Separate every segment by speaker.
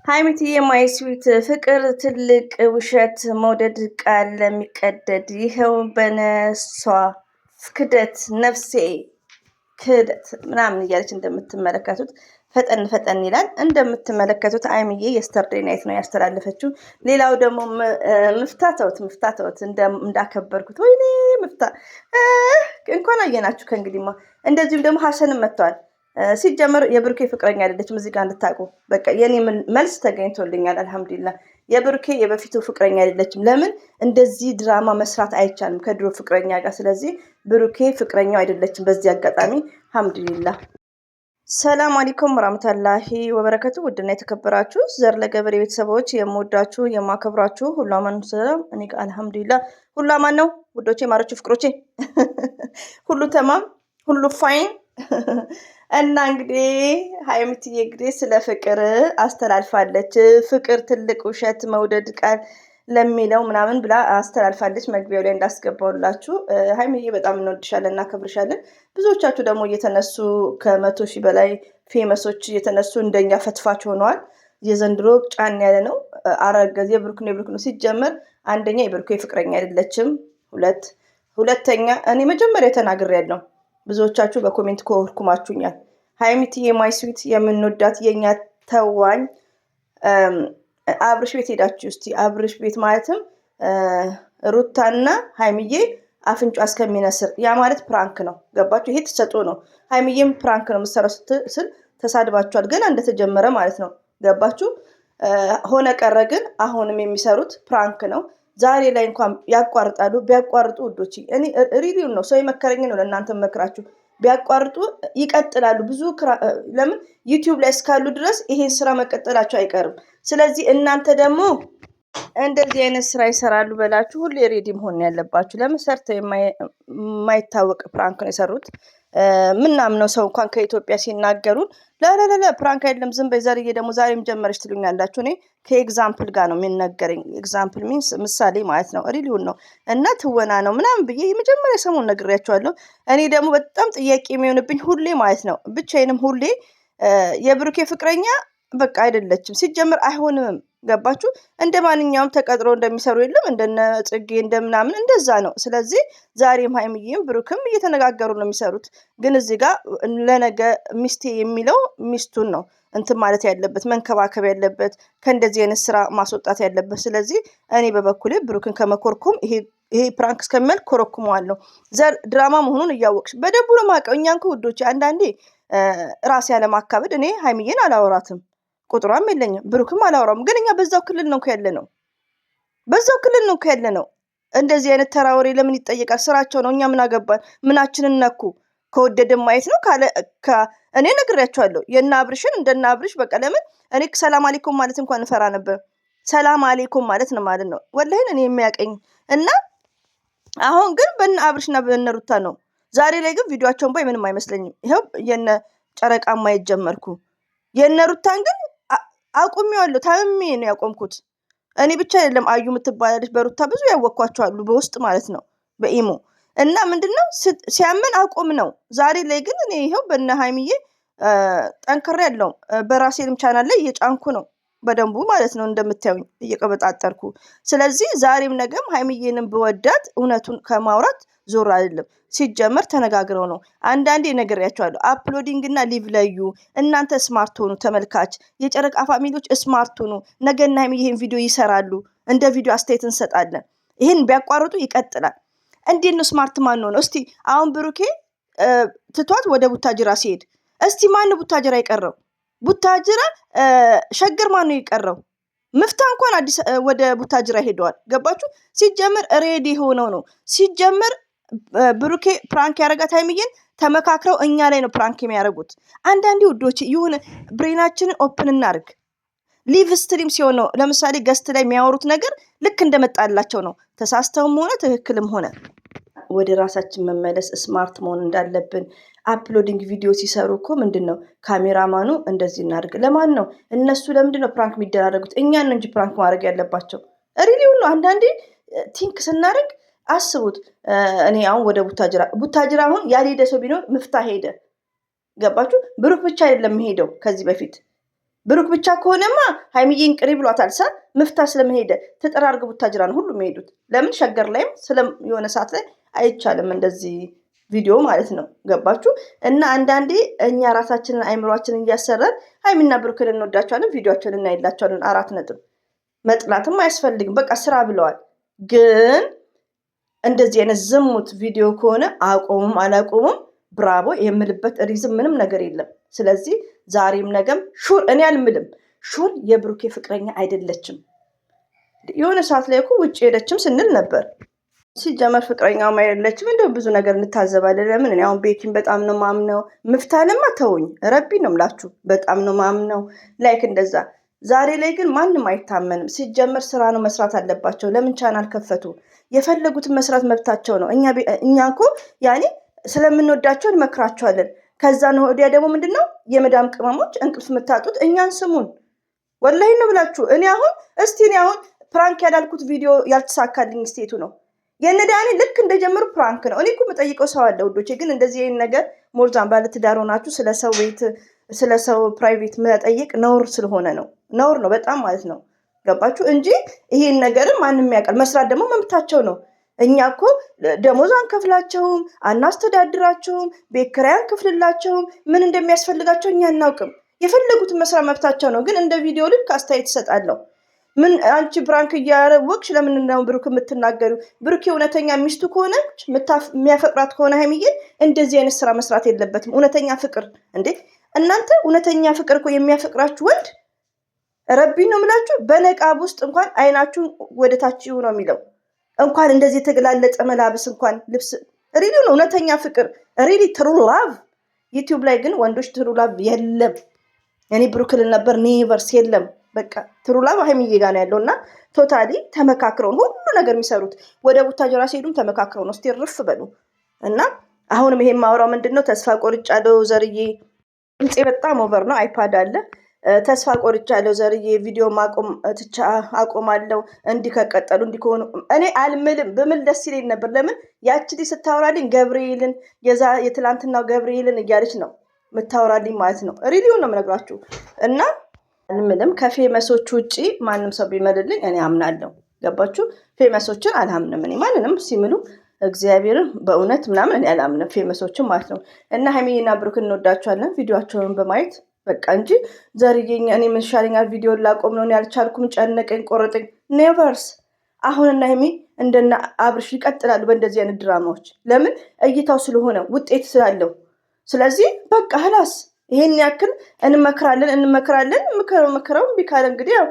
Speaker 1: ሀይሚቲ የማይስዊት ፍቅር ትልቅ ውሸት መውደድ ቃል ለሚቀደድ ይኸው በነሷ ክደት ነፍሴ ክደት ምናምን እያለች እንደምትመለከቱት ፈጠን ፈጠን ይላል። እንደምትመለከቱት አይምዬ የስተርዴይ ናይት ነው ያስተላለፈችው። ሌላው ደግሞ ምፍታተውት እንዳከበርኩት ወይኔ ምፍታ እንኳን አየናችሁ። ከእንግዲህማ እንደዚሁም ደግሞ ሀሰንም መጥተዋል። ሲጀመር የብሩኬ ፍቅረኛ አይደለችም። እዚህ ጋር እንድታውቁ በቃ የኔ መልስ ተገኝቶልኛል። አልሐምዱሊላህ የብሩኬ የበፊቱ ፍቅረኛ አይደለችም። ለምን እንደዚህ ድራማ መስራት አይቻልም ከድሮ ፍቅረኛ ጋር። ስለዚህ ብሩኬ ፍቅረኛው አይደለችም። በዚህ አጋጣሚ አልሐምዱሊላህ። ሰላም አለይኩም ወራህመቱላሂ ወበረከቱ። ውድና የተከበራችሁ ዘር ለገበሬ ቤተሰቦች የምወዳችሁ የማከብራችሁ ሁሉ አማን ሰላም፣ እኔ ጋር አልሐምዱሊላህ ሁሉ አማን ነው። ውዶቼ ማሮቼ ፍቅሮቼ ሁሉ ተማም ሁሉ ፋይን እና እንግዲህ ሀይሚትዬ እንግዲህ ስለ ፍቅር አስተላልፋለች። ፍቅር ትልቅ ውሸት መውደድ ቃል ለሚለው ምናምን ብላ አስተላልፋለች። መግቢያው ላይ እንዳስገባውላችሁ ሀይሚዬ በጣም እንወድሻለን፣ እናከብርሻለን። ብዙዎቻችሁ ደግሞ እየተነሱ ከ100,000 በላይ ፌመሶች እየተነሱ እንደኛ ፈትፋች ሆነዋል። የዘንድሮ ጫን ያለ ነው። አረገዝ የብሩክ ነው ሲጀመር አንደኛ የብሩክ ፍቅረኛ አይደለችም። ሁለተኛ እኔ መጀመሪያ ተናግሬያለሁ። ብዙዎቻችሁ በኮሜንት ኮርኩማችሁኛል። ሀይሚትዬ ማይስዊት የምንወዳት የኛ ተዋኝ አብርሽ ቤት ሄዳችሁ እስቲ አብርሽ ቤት ማለትም ሩታና ሀይሚዬ አፍንጫ እስከሚነስር ያ ማለት ፕራንክ ነው። ገባችሁ? ይሄ ተሰጦ ነው። ሀይሚዬም ፕራንክ ነው የምትሰራው ስል ተሳድባችኋል። ገና እንደተጀመረ ማለት ነው። ገባችሁ? ሆነ ቀረ ግን አሁንም የሚሰሩት ፕራንክ ነው። ዛሬ ላይ እንኳን ያቋርጣሉ። ቢያቋርጡ ውዶች እኔ ሪቪው ነው ሰው የመከረኝ ነው ለእናንተ መክራችሁ ቢያቋርጡ ይቀጥላሉ። ለምን ዩቲዩብ ላይ እስካሉ ድረስ ይሄን ስራ መቀጠላቸው አይቀርም። ስለዚህ እናንተ ደግሞ እንደዚህ አይነት ስራ ይሰራሉ በላችሁ ሁሌ ሬዲ መሆን ያለባችሁ። ለምን ሰርተው የማይታወቅ ፕራንክ ነው የሰሩት። ምናምነው ሰው እንኳን ከኢትዮጵያ ሲናገሩን ለለለ ፕራንክ አይደለም ዝም በይ ዘርዬ ደግሞ ዛሬም ጀመረች ትሉኛላችሁ። እኔ ከኤግዛምፕል ጋር ነው የሚነገረኝ። ኤግዛምፕል ሚንስ ምሳሌ ማለት ነው። ሪሊውን ነው እና ትወና ነው ምናምን ብዬ የመጀመሪያ ሰሞን ነግሬያቸዋለሁ። እኔ ደግሞ በጣም ጥያቄ የሚሆንብኝ ሁሌ ማለት ነው ብቻዬንም ሁሌ የብሩኬ ፍቅረኛ በቃ አይደለችም ሲጀምር አይሆንም። ገባችሁ? እንደ ማንኛውም ተቀጥሮ እንደሚሰሩ የለም እንደነ ጽጌ እንደምናምን እንደዛ ነው። ስለዚህ ዛሬም ሀይሚዬም ብሩክም እየተነጋገሩ ነው የሚሰሩት። ግን እዚህ ጋር ለነገ ሚስቴ የሚለው ሚስቱን ነው እንትን ማለት ያለበት መንከባከብ ያለበት ከእንደዚህ አይነት ስራ ማስወጣት ያለበት። ስለዚህ እኔ በበኩሌ ብሩክን ከመኮርኩም ይሄ ፕራንክ እስከሚያልቅ ኮረኩመዋለሁ። ዘር ድራማ መሆኑን እያወቅሽ በደንቡ ነው የማውቀው። እኛ እንኳ ውዶች አንዳንዴ ራሴ ያለማካበድ እኔ ሀይሚዬን አላወራትም ቁጥሯም የለኝም ብሩክም አላወራም። ግን እኛ በዛው ክልል ነው ያለ ነው። እንደዚህ አይነት ተራወሬ ለምን ይጠየቃል? ስራቸው ነው። እኛ ምን አገባን? ምናችንን ነኩ? ከወደድን ማየት ነው። እኔ ነግሬያቸዋለሁ የእነ አብርሽን እንደነ አብርሽ በቃ ለምን እኔ ሰላም አሌይኩም ማለት እንኳን እንፈራ ነበር። ሰላም አሌይኩም ማለት ነው ማለት ነው። ወላሂን እኔ የሚያቀኝ እና አሁን ግን በእነ አብርሽና በእነ ሩታ ነው። ዛሬ ላይ ግን ቪዲዮቸውን ባይ ምንም አይመስለኝም። ይኸው የነ ጨረቃ ማየት ጀመርኩ። የነ ሩታን ግን አቁሜዋለሁ። ታምሜ ነው ያቆምኩት። እኔ ብቻ አይደለም አዩ የምትባላለች በሩታ ብዙ ያወቅኳቸው አሉ በውስጥ ማለት ነው በኢሞ እና ምንድነው ሲያመን አቁም ነው። ዛሬ ላይ ግን እኔ ይኸው በእነ ሀይሚዬ ጠንክሬ ያለው በራሴንም ቻናል ላይ እየጫንኩ ነው በደንቡ ማለት ነው እንደምታዩኝ እየቀበጣጠርኩ። ስለዚህ ዛሬም ነገም ሀይሚዬንም ብወዳት እውነቱን ከማውራት ዞር አይደለም። ሲጀመር ተነጋግረው ነው። አንዳንዴ ነግሬያቸዋለሁ። አፕሎዲንግ እና ሊቭ ለዩ። እናንተ ስማርት ሆኑ ተመልካች፣ የጨረቃ ፋሚሊዎች ስማርት ሆኑ። ነገና ሀይሚዬ ይሄን ቪዲዮ ይሰራሉ። እንደ ቪዲዮ አስተያየት እንሰጣለን። ይሄን ቢያቋርጡ ይቀጥላል። እንዴት ነው ስማርት ማን ነው? እስቲ አሁን ብሩኬ ትቷት ወደ ቡታጅራ ሲሄድ እስቲ ማን ቡታጅራ የቀረው? ቡታጅራ ሸገር ማን ነው የቀረው? ምፍታ እንኳን ወደ ቡታጅራ ሄደዋል። ገባችሁ? ሲጀመር ሬዲ ሆነው ነው ሲጀመር ብሩኬ ፕራንክ ያደረጋት ሀይሚዬን ተመካክረው እኛ ላይ ነው ፕራንክ የሚያደርጉት። አንዳንዴ ውዶች የሆነ ብሬናችንን ኦፕን እናድርግ። ሊቭ ስትሪም ሲሆን ነው ለምሳሌ ገስት ላይ የሚያወሩት ነገር ልክ እንደመጣላቸው ነው። ተሳስተውም ሆነ ትክክልም ሆነ ወደ ራሳችን መመለስ ስማርት መሆን እንዳለብን። አፕሎዲንግ ቪዲዮ ሲሰሩ እኮ ምንድን ነው ካሜራማኑ እንደዚህ እናድርግ። ለማን ነው እነሱ ለምንድን ነው ፕራንክ የሚደራረጉት? እኛን እንጂ ፕራንክ ማድረግ ያለባቸው። ሪሊው ነው። አንዳንዴ ቲንክ ስናደርግ አስቡት። እኔ አሁን ወደ ቡታጅራ አሁን ያልሄደ ሰው ቢኖር ምፍታ ሄደ። ገባችሁ? ብሩክ ብቻ አይደለም ሄደው ከዚህ በፊት ብሩክ ብቻ ከሆነማ ሀይሚዬን ቅሪ ብሏታል። ምፍታ ስለምን ሄደ ተጠራርገ ቡታጅራ ነው ሁሉም የሄዱት። ለምን ሸገር ላይም የሆነ ሰዓት ላይ አይቻልም እንደዚህ ቪዲዮ ማለት ነው። ገባችሁ? እና አንዳንዴ እኛ ራሳችንን አይምሯችንን እያሰራን ሀይሚና ብሩክን እንወዳቸዋለን፣ ቪዲዮቸውን እናይላቸዋለን። 4 ነጥብ። መጥላትም አያስፈልግም። በቃ ስራ ብለዋል። ግን እንደዚህ አይነት ዝሙት ቪዲዮ ከሆነ አቆሙም አላቆሙም ብራቮ የምልበት ሪዝም ምንም ነገር የለም። ስለዚህ ዛሬም ነገም ሹር እኔ አልምልም። ሹር የብሩኬ ፍቅረኛ አይደለችም። የሆነ ሰዓት ላይ እኮ ውጭ ሄደችም ስንል ነበር። ሲጀመር ፍቅረኛው አይደለችም። እንደው ብዙ ነገር እንታዘባለን። ለምን እኔ አሁን ቤኪን በጣም ነው ማምነው። ምፍታንም አተውኝ ረቢ ነው ምላችሁ በጣም ነው ማምነው። ላይክ እንደዛ ዛሬ ላይ ግን ማንም አይታመንም። ሲጀመር ስራ ነው መስራት አለባቸው። ለምን ቻናል ከፈቱ? የፈለጉትን መስራት መብታቸው ነው። እኛ እኮ ያኔ ስለምንወዳቸው እንመክራቸዋለን። ከዛ ነው ወዲያ ደግሞ ምንድነው የመዳም ቅመሞች እንቅልፍ የምታጡት እኛን ስሙን። ወላሂ ነው ብላችሁ እኔ አሁን ፕራንክ ያላልኩት ቪዲዮ ያልተሳካልኝ ስቴቱ ነው የነዳኒ ልክ እንደጀመሩ ፕራንክ ነው። እኔ እኮ የምጠይቀው ሰው አለ ውዶቼ። ግን እንደዚህ አይነት ነገር ሞርዛን ባለትዳር ሆናችሁ ስለሰው ቤት ስለሰው ፕራይቬት መጠየቅ ነውር ስለሆነ ነው። ነውር ነው በጣም ማለት ነው። ገባችሁ? እንጂ ይሄን ነገር ማንም ያውቃል። መስራት ደግሞ መብታቸው ነው። እኛ እኮ ደሞዝ አንከፍላቸውም፣ አናስተዳድራቸውም፣ ቤት ኪራይ አንከፍልላቸውም። ምን እንደሚያስፈልጋቸው እኛ አናውቅም። የፈለጉትን መስራት መብታቸው ነው። ግን እንደ ቪዲዮ ልክ አስተያየት እሰጣለሁ። ምን አንቺ ብራንክ እያረወቅሽ ለምን ነው ብሩክ የምትናገሩ? ብሩክ እውነተኛ ሚስቱ ከሆነች የሚያፈቅራት ከሆነ ሀይሚዬ እንደዚህ አይነት ስራ መስራት የለበትም። እውነተኛ ፍቅር እንዴ እናንተ እውነተኛ ፍቅር እኮ የሚያፈቅራችሁ ወንድ ረቢ ነው የምላችሁ። በነቃብ ውስጥ እንኳን አይናችሁን ወደታች ነው የሚለው። እንኳን እንደዚህ የተገላለጠ መላብስ እንኳን ልብስ ሪሊ ነው እውነተኛ ፍቅር ሪሊ ትሩ ላቭ። ዩቲዩብ ላይ ግን ወንዶች ትሩ ላቭ የለም። እኔ ብሩክልን ነበር ኔቨርስ የለም። በቃ ትሩ ላቭ ሀይሚዬ ጋር ነው ያለው። እና ቶታሊ ተመካክረው ሁሉ ነገር የሚሰሩት። ወደ ቡታጀራ ሲሄዱም ተመካክረው ነው። እስቲ ርፍ በሉ እና አሁንም ይሄ ማውራው ምንድነው ተስፋ ቆርጫለሁ ዘርዬ። ድምፄ በጣም ኦቨር ነው። አይፓድ አለ። ተስፋ ቆርጫለሁ ዘርዬ። ቪዲዮ አቆማለሁ። እንዲህ ከቀጠሉ እንዲህ ከሆኑ እኔ አልምልም። በምን ደስ ይለኝ ነበር። ለምን ያቺ ስታወራልኝ ገብርኤልን የትላንትናው ገብርኤልን እያለች ነው የምታወራልኝ ማለት ነው። ሪሊውን ነው የምነግራችሁ። እና አልምልም። ከፌመሶች ውጭ ማንም ሰው ቢመልልኝ እኔ አምናለሁ። ገባችሁ? ፌመሶችን አልአምንም። እኔ ማንንም ሲምሉ እግዚአብሔርን በእውነት ምናምን እኔ አላምንም፣ ፌመሶችን ማለት ነው። እና ሀይሚዬና ብሩክን እንወዳቸዋለን። ቪዲዮቸውን በማየት በቃ እንጂ ዘርዬኝ እኔ ምን ይሻለኛል ቪዲዮን ላቆም ነው ያልቻልኩም፣ ጨነቀኝ፣ ቆረጠኝ። ኔቨርስ አሁንና ሀይሚ እንደና አብርሽ ይቀጥላሉ በእንደዚህ አይነት ድራማዎች። ለምን እይታው ስለሆነ ውጤት ስላለው። ስለዚህ በቃ ህላስ ይሄን ያክል እንመክራለን ምክረው እምቢ ካለ እንግዲህ ያው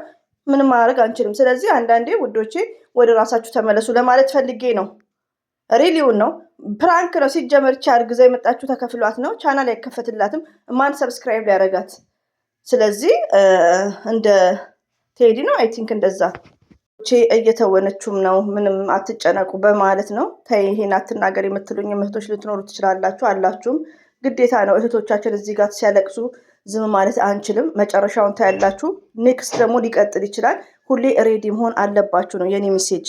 Speaker 1: ምንም ማድረግ አንችልም። ስለዚህ አንዳንዴ ውዶቼ ወደ ራሳችሁ ተመለሱ ለማለት ፈልጌ ነው። ሪሊውን ነው ፕራንክ ነው ሲጀመር። አርግዛ የመጣችሁ ተከፍሏት ነው። ቻናል አይከፈትላትም። ማን ሰብስክራይብ ሊያደርጋት? ስለዚህ እንደ ቴዲ ነው አይ ቲንክ እንደዛ እየተወነችም ነው። ምንም አትጨነቁ በማለት ነው። ተይ ይሄን አትናገር የምትሉኝ እህቶች ልትኖሩ ትችላላችሁ፣ አላችሁም። ግዴታ ነው። እህቶቻችን እዚህ ጋር ሲያለቅሱ ዝም ማለት አንችልም። መጨረሻውን ታያላችሁ። ኔክስት ደግሞ ሊቀጥል ይችላል። ሁሌ ሬዲ መሆን አለባችሁ ነው የኔ ሜሴጅ።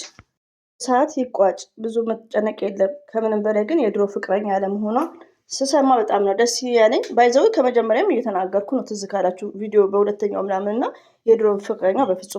Speaker 1: ሰዓት ይቋጭ፣ ብዙ መጨነቅ የለም። ከምንም በላይ ግን የድሮ ፍቅረኛ ያለመሆኗ ስሰማ በጣም ነው ደስ ያለኝ። ባይዘው ከመጀመሪያም እየተናገርኩ ነው። ትዝ ካላችሁ ቪዲዮ በሁለተኛው ምናምን እና የድሮ ፍቅረኛ በፍጹም